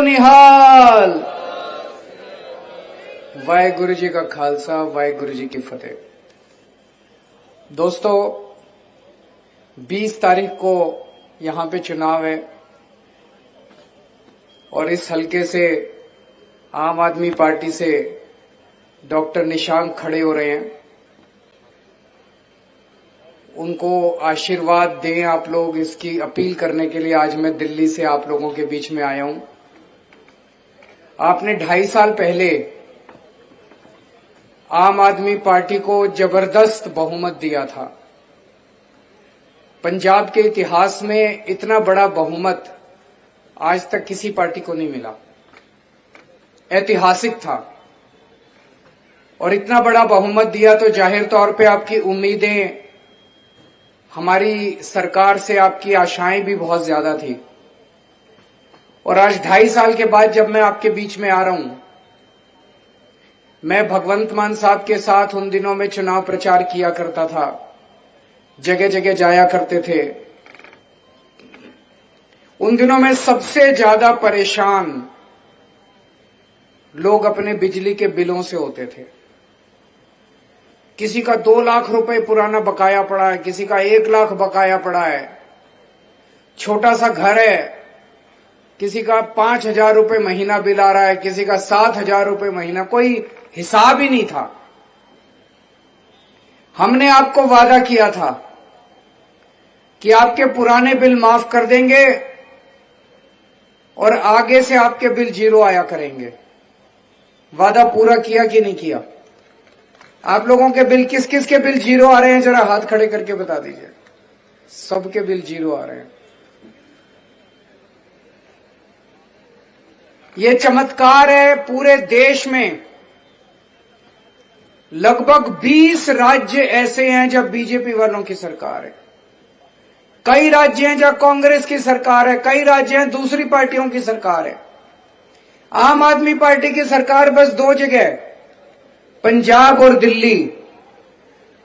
निहाल। वाहेगुरु जी का खालसा, वाहेगुरु जी की फतेह। दोस्तों, 20 तारीख को यहां पे चुनाव है और इस हलके से आम आदमी पार्टी से डॉक्टर निशांक खड़े हो रहे हैं। उनको आशीर्वाद दें आप लोग, इसकी अपील करने के लिए आज मैं दिल्ली से आप लोगों के बीच में आया हूं। आपने 2.5 साल पहले आम आदमी पार्टी को जबरदस्त बहुमत दिया था। पंजाब के इतिहास में इतना बड़ा बहुमत आज तक किसी पार्टी को नहीं मिला, ऐतिहासिक था। और इतना बड़ा बहुमत दिया तो जाहिर तौर पे आपकी उम्मीदें, हमारी सरकार से आपकी आशाएं भी बहुत ज्यादा थी। और आज 2.5 साल के बाद जब मैं आपके बीच में आ रहा हूं, मैं भगवंत मान साहब के साथ उन दिनों में चुनाव प्रचार किया करता था, जगह जगह जाया करते थे। उन दिनों में सबसे ज्यादा परेशान लोग अपने बिजली के बिलों से होते थे। किसी का 2 लाख रुपए पुराना बकाया पड़ा है, किसी का 1 लाख बकाया पड़ा है। छोटा सा घर है, किसी का 5,000 रुपए महीना बिल आ रहा है, किसी का 7,000 रुपए महीना, कोई हिसाब ही नहीं था। हमने आपको वादा किया था कि आपके पुराने बिल माफ कर देंगे और आगे से आपके बिल 0 आया करेंगे। वादा पूरा किया कि नहीं किया? आप लोगों के बिल, किस किस के बिल 0 आ रहे हैं, जरा हाथ खड़े करके बता दीजिए। सबके बिल 0 आ रहे हैं। ये चमत्कार है। पूरे देश में लगभग 20 राज्य ऐसे हैं जब बीजेपी वालों की सरकार है। कई राज्य हैं जहां कांग्रेस की सरकार है, कई राज्य हैं दूसरी पार्टियों की सरकार है। आम आदमी पार्टी की सरकार बस 2 जगह है, पंजाब और दिल्ली।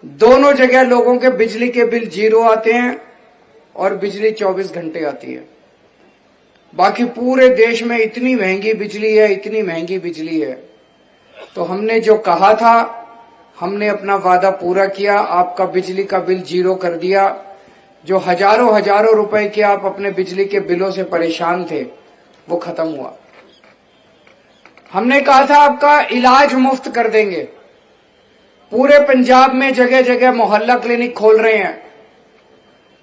दोनों जगह लोगों के बिजली के बिल 0 आते हैं और बिजली 24 घंटे आती है। बाकी पूरे देश में इतनी महंगी बिजली है, इतनी महंगी बिजली है। तो हमने जो कहा था, हमने अपना वादा पूरा किया। आपका बिजली का बिल 0 कर दिया। जो हजारों रुपए के आप अपने बिजली के बिलों से परेशान थे, वो खत्म हुआ। हमने कहा था आपका इलाज मुफ्त कर देंगे। पूरे पंजाब में जगह जगह मोहल्ला क्लिनिक खोल रहे हैं।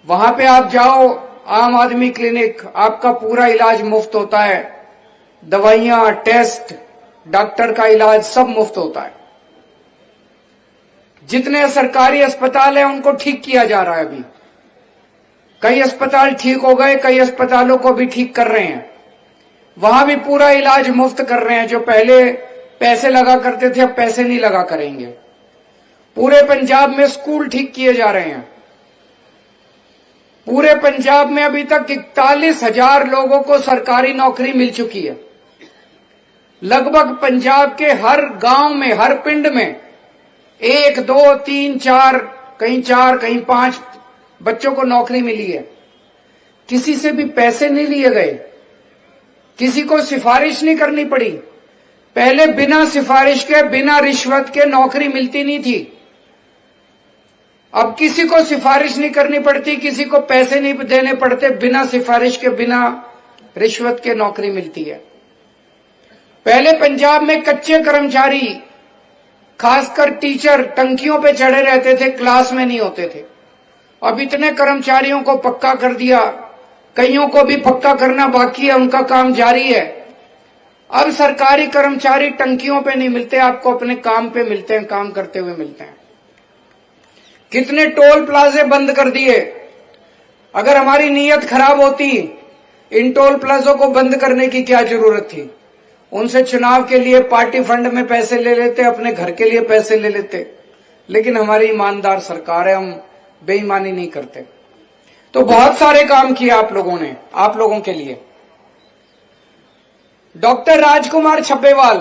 वहां पे आप जाओ, आम आदमी क्लिनिक, आपका पूरा इलाज मुफ्त होता है। दवाइयां, टेस्ट, डॉक्टर का इलाज सब मुफ्त होता है। जितने सरकारी अस्पताल हैं उनको ठीक किया जा रहा है। अभी कई अस्पताल ठीक हो गए, कई अस्पतालों को भी ठीक कर रहे हैं। वहां भी पूरा इलाज मुफ्त कर रहे हैं। जो पहले पैसे लगा करते थे, अब पैसे नहीं लगा करेंगे। पूरे पंजाब में स्कूल ठीक किए जा रहे हैं। पूरे पंजाब में अभी तक 41,000 लोगों को सरकारी नौकरी मिल चुकी है। लगभग पंजाब के हर गांव में, हर पिंड में 1, 2, 3, 4, कहीं 4, कहीं 5 बच्चों को नौकरी मिली है। किसी से भी पैसे नहीं लिए गए, किसी को सिफारिश नहीं करनी पड़ी। पहले बिना सिफारिश के, बिना रिश्वत के नौकरी मिलती नहीं थी। अब किसी को सिफारिश नहीं करनी पड़ती, किसी को पैसे नहीं देने पड़ते, बिना सिफारिश के, बिना रिश्वत के नौकरी मिलती है। पहले पंजाब में कच्चे कर्मचारी, खासकर टीचर, टंकियों पे चढ़े रहते थे, क्लास में नहीं होते थे। अब इतने कर्मचारियों को पक्का कर दिया। कईयों को भी पक्का करना बाकी है, उनका काम जारी है। अब सरकारी कर्मचारी टंकियों पे नहीं मिलते, आपको अपने काम पे मिलते हैं, काम करते हुए मिलते हैं। कितने टोल प्लाजे बंद कर दिए। अगर हमारी नीयत खराब होती, इन टोल प्लाजों को बंद करने की क्या जरूरत थी? उनसे चुनाव के लिए पार्टी फंड में पैसे ले लेते, अपने घर के लिए पैसे ले लेते। लेकिन हमारी ईमानदार सरकार है, हम बेईमानी नहीं करते। तो बहुत सारे काम किए आप लोगों ने, आप लोगों के लिए। डॉक्टर राजकुमार छब्बेवाल,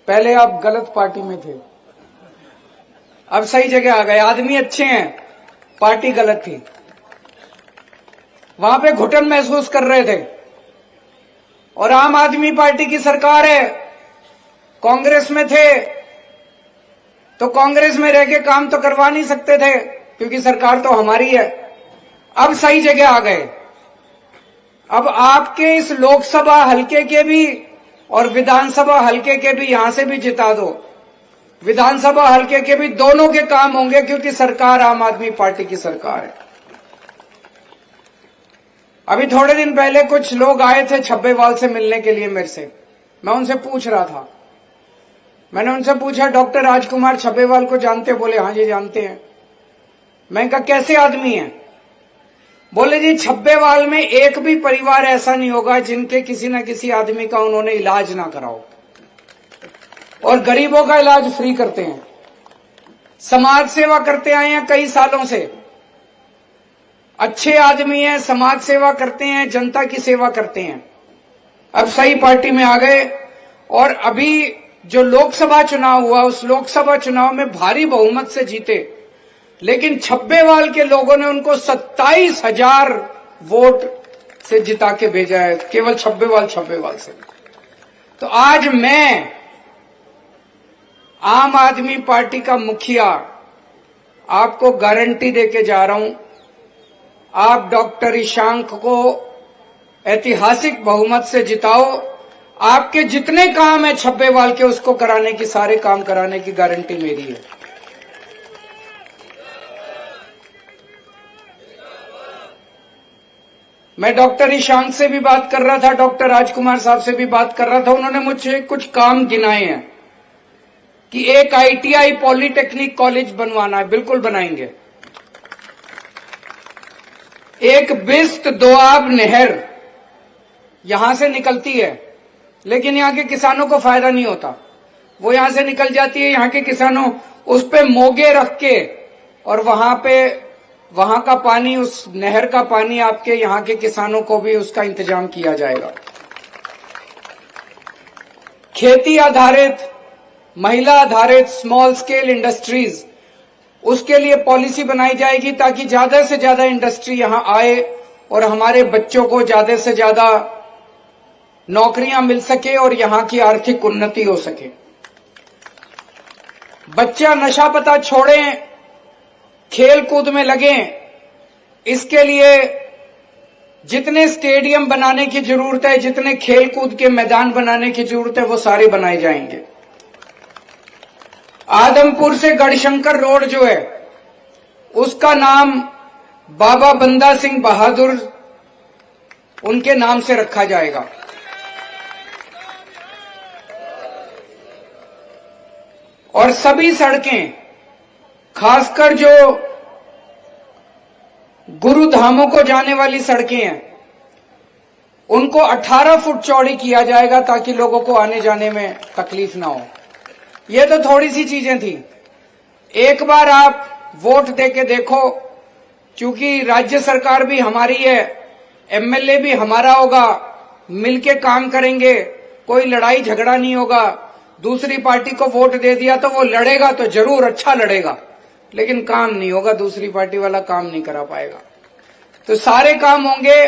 पहले आप गलत पार्टी में थे, अब सही जगह आ गए। आदमी अच्छे हैं, पार्टी गलत थी। वहां पे घुटन महसूस कर रहे थे। और आम आदमी पार्टी की सरकार है। कांग्रेस में थे तो कांग्रेस में रह के काम तो करवा नहीं सकते थे, क्योंकि सरकार तो हमारी है। अब सही जगह आ गए। अब आपके इस लोकसभा हलके के भी और विधानसभा हलके के भी, यहां से भी जिता दो, विधानसभा हलके के भी, दोनों के काम होंगे, क्योंकि सरकार आम आदमी पार्टी की सरकार है। अभी थोड़े दिन पहले कुछ लोग आए थे छब्बेवाल से मिलने के लिए मेरे से। मैं उनसे पूछ रहा था, मैंने उनसे पूछा, डॉक्टर राजकुमार छब्बेवाल को जानते? बोले हाँ जी जानते हैं। मैं कहा कैसे आदमी है? बोले जी छब्बेवाल में एक भी परिवार ऐसा नहीं होगा जिनके किसी न किसी आदमी का उन्होंने इलाज ना कराओ, और गरीबों का इलाज फ्री करते हैं। समाज सेवा करते आए हैं कई सालों से, अच्छे आदमी हैं, समाज सेवा करते हैं, जनता की सेवा करते हैं। अब सही पार्टी में आ गए, और अभी जो लोकसभा चुनाव हुआ उस लोकसभा चुनाव में भारी बहुमत से जीते, लेकिन छब्बेवाल के लोगों ने उनको 27,000 वोट से जिता के भेजा है, केवल छब्बेवाल से। तो आज मैं आम आदमी पार्टी का मुखिया आपको गारंटी देके जा रहा हूं, आप डॉक्टर ईशांक को ऐतिहासिक बहुमत से जिताओ। आपके जितने काम है छब्बेवाल के, उसको कराने की, सारे काम कराने की गारंटी मेरी है। मैं डॉक्टर ईशांक से भी बात कर रहा था, डॉक्टर राजकुमार साहब से भी बात कर रहा था। उन्होंने मुझे कुछ काम गिनाए हैं कि एक ITI पॉलिटेक्निक कॉलेज बनवाना है, बिल्कुल बनाएंगे। एक बिस्त दोआब नहर यहां से निकलती है, लेकिन यहां के किसानों को फायदा नहीं होता। वो यहां से निकल जाती है, यहां के किसानों उस पे मोगे रख के, और वहां का पानी, उस नहर का पानी आपके यहां के किसानों को भी उसका इंतजाम किया जाएगा। खेती आधारित, महिला आधारित स्मॉल स्केल इंडस्ट्रीज, उसके लिए पॉलिसी बनाई जाएगी ताकि ज्यादा से ज्यादा इंडस्ट्री यहां आए और हमारे बच्चों को ज्यादा से ज्यादा नौकरियां मिल सके और यहां की आर्थिक उन्नति हो सके। बच्चा नशा पता छोड़ें, खेल कूद में लगें। इसके लिए जितने स्टेडियम बनाने की जरूरत है, जितने खेल कूद के मैदान बनाने की जरूरत है, वो सारे बनाए जाएंगे। आदमपुर से गढ़शंकर रोड जो है, उसका नाम बाबा बंदा सिंह बहादुर उनके नाम से रखा जाएगा। और सभी सड़कें, खासकर जो गुरुधामों को जाने वाली सड़कें हैं, उनको 18 फुट चौड़ी किया जाएगा ताकि लोगों को आने जाने में तकलीफ ना हो। ये तो थोड़ी सी चीजें थी। एक बार आप वोट देके देखो, क्योंकि राज्य सरकार भी हमारी है, MLA भी हमारा होगा, मिलके काम करेंगे, कोई लड़ाई झगड़ा नहीं होगा। दूसरी पार्टी को वोट दे दिया तो वो लड़ेगा तो जरूर अच्छा लड़ेगा, लेकिन काम नहीं होगा, दूसरी पार्टी वाला काम नहीं करा पाएगा। तो सारे काम होंगे।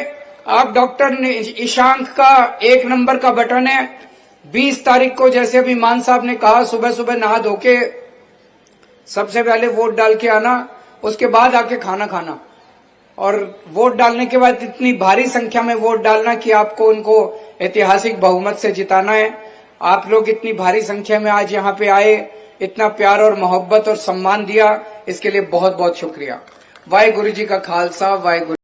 आप डॉक्टर ईशांक का 1 नंबर का बटन है। 20 तारीख को, जैसे अभी मान साहब ने कहा, सुबह सुबह नहा धो के सबसे पहले वोट डाल के आना, उसके बाद आके खाना खाना, और वोट डालने के बाद इतनी भारी संख्या में वोट डालना कि आपको उनको ऐतिहासिक बहुमत से जिताना है। आप लोग इतनी भारी संख्या में आज यहाँ पे आए, इतना प्यार और मोहब्बत और सम्मान दिया, इसके लिए बहुत बहुत शुक्रिया। वाहेगुरु जी का खालसा, वाहेगुरु।